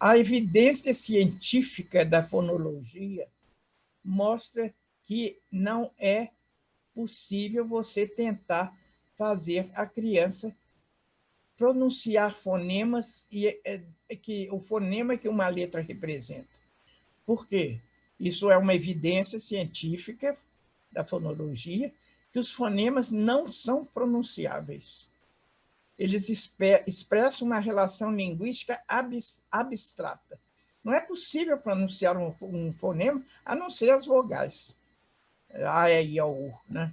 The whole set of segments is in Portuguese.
A evidência científica da fonologia mostra que não é possível você tentar fazer a criança pronunciar fonemas e que o fonema que uma letra representa. Por quê? Isso é uma evidência científica da fonologia, que os fonemas não são pronunciáveis. Eles expressam uma relação linguística abstrata. Não é possível pronunciar um fonema a não ser as vogais. A, E, I, O, U. Né?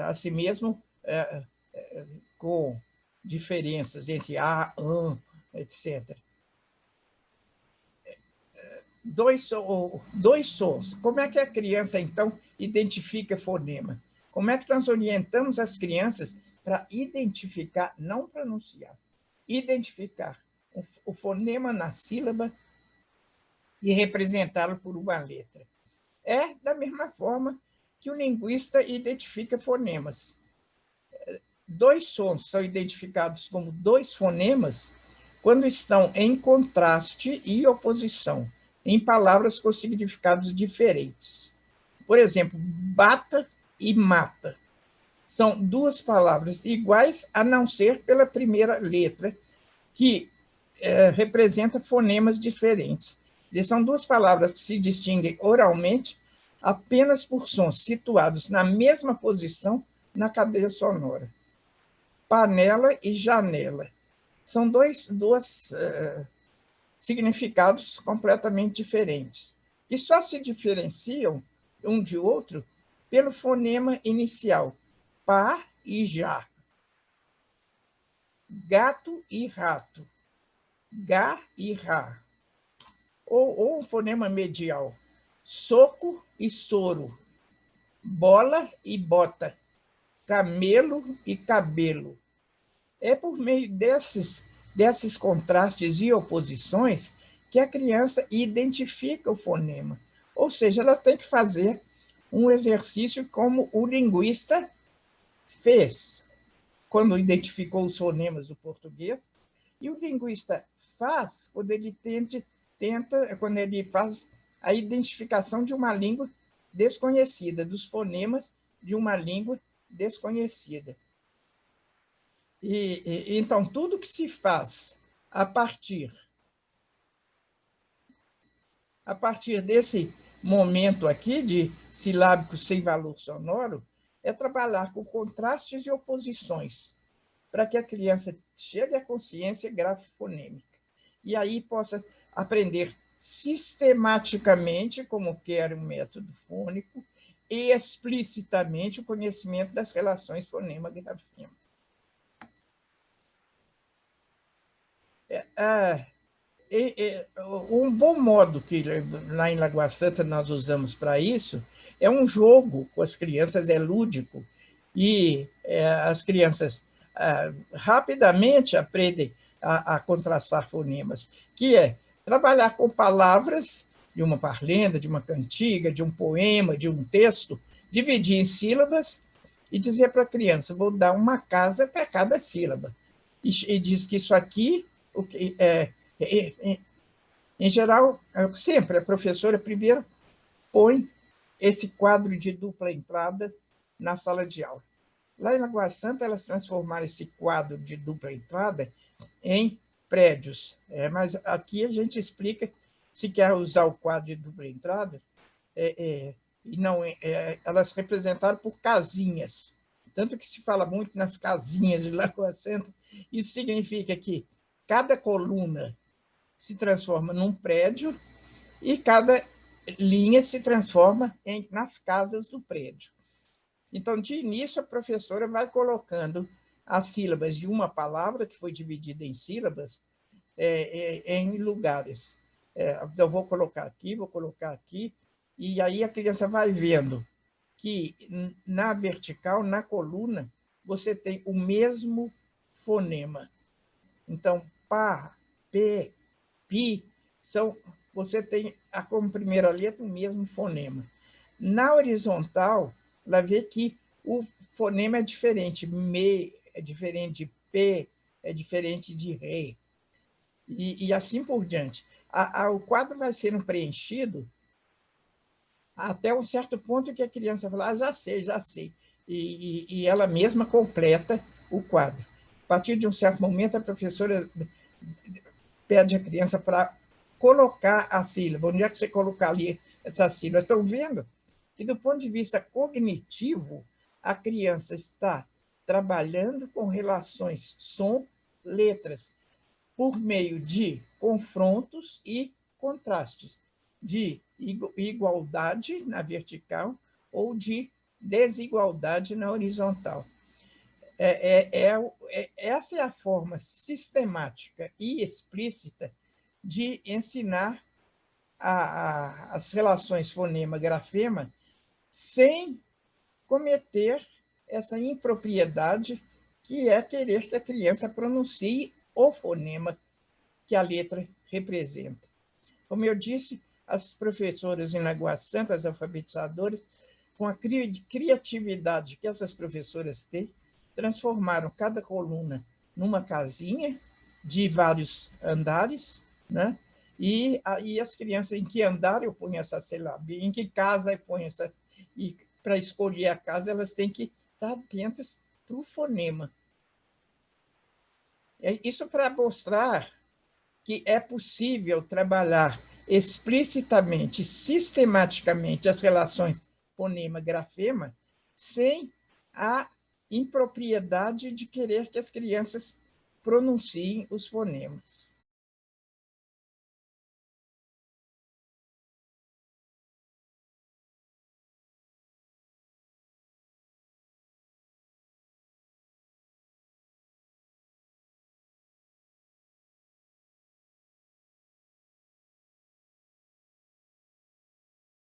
Assim mesmo, com diferenças entre A, AN, etc. Dois sons. Como é que a criança, então, identifica fonema? Como é que nós orientamos as crianças para identificar, não pronunciar, identificar o fonema na sílaba e representá-lo por uma letra? É da mesma forma que o linguista identifica fonemas. Dois sons são identificados como dois fonemas quando estão em contraste e oposição, em palavras com significados diferentes. Por exemplo, bata e mata. São duas palavras iguais, a não ser pela primeira letra, que representa fonemas diferentes. São duas palavras que se distinguem oralmente apenas por sons situados na mesma posição na cadeia sonora. Panela e janela. São dois significados completamente diferentes, que só se diferenciam um de outro pelo fonema inicial, pá e já. Gato e rato, gá e rá. Ou um fonema medial, soco e soro, bola e bota, camelo e cabelo. É por meio desses contrastes e oposições que a criança identifica o fonema. Ou seja, ela tem que fazer um exercício como o linguista fez quando identificou os fonemas do português, e o linguista faz quando ele quando ele faz a identificação de uma língua desconhecida, dos fonemas de uma língua desconhecida. Então, tudo que se faz a partir desse momento aqui de silábico sem valor sonoro é trabalhar com contrastes e oposições para que a criança chegue à consciência grafofonêmica e aí possa aprender sistematicamente, como quer um método fônico, e explicitamente o conhecimento das relações fonema-grafema. Um bom modo que lá em Lagoa Santa nós usamos para isso é um jogo com as crianças, é lúdico, e as crianças rapidamente aprendem a contrastar fonemas, que é trabalhar com palavras de uma parlenda, de uma cantiga, de um poema, de um texto, dividir em sílabas e dizer para a criança, vou dar uma casa para cada sílaba. E diz que isso aqui em geral, sempre a professora primeiro põe esse quadro de dupla entrada na sala de aula. Lá em Lagoa Santa, elas transformaram esse quadro de dupla entrada em prédios. Mas aqui a gente explica, se quer usar o quadro de dupla entrada, e não, elas representaram por casinhas. Tanto que se fala muito nas casinhas de Lagoa Santa, isso significa que cada coluna se transforma num prédio e cada linha se transforma nas casas do prédio. Então, de início, a professora vai colocando as sílabas de uma palavra, que foi dividida em sílabas, em lugares. Eu vou colocar aqui, e aí a criança vai vendo que na vertical, na coluna, você tem o mesmo fonema. Então, pá, pê, pi, você tem como primeira letra o mesmo fonema. Na horizontal, ela vê que o fonema é diferente. Me é diferente de P, é diferente de Ré. E assim por diante. o quadro vai sendo preenchido até um certo ponto que a criança fala, já sei, já sei. E ela mesma completa o quadro. A partir de um certo momento, a professora pede a criança para colocar a sílaba. Onde é que você colocar ali essa sílaba? Estão vendo que, do ponto de vista cognitivo, a criança está trabalhando com relações som-letras por meio de confrontos e contrastes, de igualdade na vertical ou de desigualdade na horizontal. Essa é a forma sistemática e explícita de ensinar as relações fonema-grafema sem cometer essa impropriedade que é querer que a criança pronuncie o fonema que a letra representa. Como eu disse, as professoras em Lagoa Santa, as alfabetizadoras, com a criatividade que essas professoras têm, transformaram cada coluna numa casinha de vários andares, né? E as crianças, em que andar eu ponho essa sílaba, em que casa eu ponho essa... E para escolher a casa, elas têm que estar atentas para o fonema. Isso para mostrar que é possível trabalhar explicitamente, sistematicamente, as relações fonema-grafema, sem a impropriedade de querer que as crianças pronunciem os fonemas.